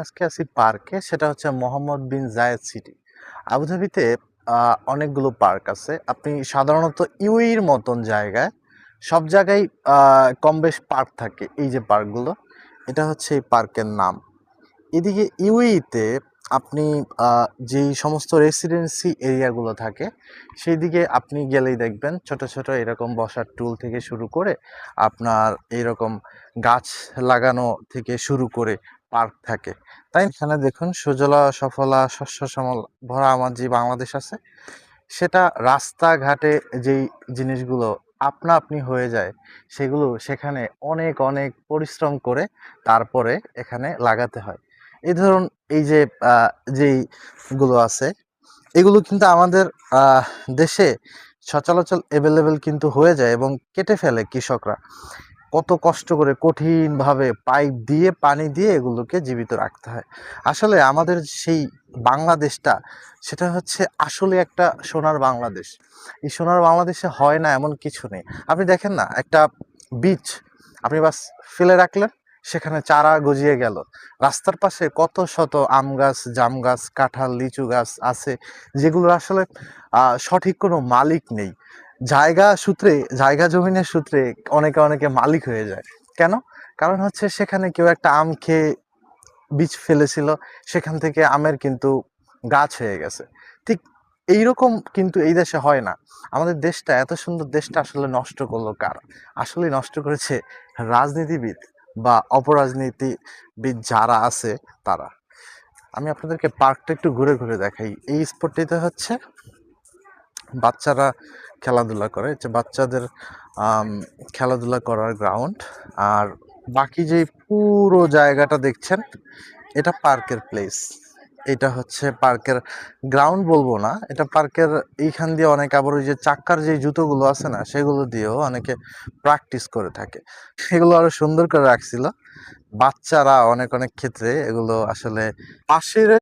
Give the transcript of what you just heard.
আজকে আছি পার্কে, সেটা হচ্ছে মোহাম্মদ বিন জায়েদ সিটি। আবুধাবিতে অনেকগুলো পার্ক আছে। আপনি সাধারণত ইউএইর মতন জায়গায় সব জায়গায় কম বেশ পার্ক থাকে। এই যে পার্কগুলো, এটা হচ্ছে এই পার্কের নাম। এদিকে ইউএইতে আপনি যেই সমস্ত রেসিডেন্সি এরিয়াগুলো থাকে সেই দিকে আপনি গেলেই দেখবেন ছোট ছোট এরকম বসার টুল থেকে শুরু করে আপনার এইরকম গাছ লাগানো থেকে শুরু করে পার্ক থাকে। তাই এখানে দেখুন সুজলা সফলা শস্য শ্যামল ভরা আমার যে বাংলাদেশ আছে, সেটা রাস্তাঘাটে যেই জিনিসগুলো আপনা আপনি হয়ে যায় সেগুলো সেখানে অনেক অনেক পরিশ্রম করে তারপরে এখানে লাগাতে হয়। এই ধরুন এই যে যেইগুলো আছে এগুলো কিন্তু আমাদের আহ, দেশে সচরাচর অ্যাভেলেবেল কিন্তু হয়ে যায় এবং কেটে ফেলে কৃষকরা। কত কষ্ট করে কঠিনভাবে পাইপ দিয়ে পানি দিয়ে এগুলোকে জীবিত রাখতে হয়। আসলে আমাদের সেই বাংলাদেশটা, সেটা হচ্ছে আসলে একটা সোনার বাংলাদেশ। এই সোনার বাংলাদেশে হয় না এমন কিছু নেই। আপনি দেখেন না, একটা বীজ আপনি বাস ফেলে রাখলেন, সেখানে চারা গজিয়ে গেল। রাস্তার পাশে কত শত আম গাছ, জাম গাছ, কাঁঠাল, লিচু গাছ আছে, যেগুলোর আসলে সঠিক কোনো মালিক নেই। জায়গা সূত্রে, জায়গা জমিনের সূত্রে অনেকে অনেকে মালিক হয়ে যায়। কেন? কারণ হচ্ছে সেখানে কেউ একটা আম খেয়ে বীজ ফেলেছিল, সেখান থেকে আমের কিন্তু গাছ হয়ে গেছে। ঠিক এইরকম কিন্তু এই দেশে হয় না। আমাদের দেশটা, এত সুন্দর দেশটা আসলে নষ্ট করলো কারা? আসলে নষ্ট করেছে রাজনীতিবিদ বা অপরাজনীতিবিদ যারা আছে তারা। আমি আপনাদেরকে পার্কটা একটু ঘুরে ঘুরে দেখাই। এই স্পটটিতে হচ্ছে বাচ্চারা খেলাধুলা করে, যে বাচ্চাদের আম, খেলাধুলা করার গ্রাউন্ড। আর বাকি যে পুরো জায়গাটা দেখছেন, এটা পার্কের প্লেস। এটা হচ্ছে পার্কের গ্রাউন্ড বলবো না, এটা পার্কের এইখান দিয়ে অনেক আবার ওই যে চাক্কার যে জুতোগুলো আছে না, সেগুলো দিয়েও অনেকে প্র্যাকটিস করে থাকে। এগুলো আরো সুন্দর করে রাখছিল। বাচ্চারা অনেক অনেক ক্ষেত্রে এগুলো আসলে পাশের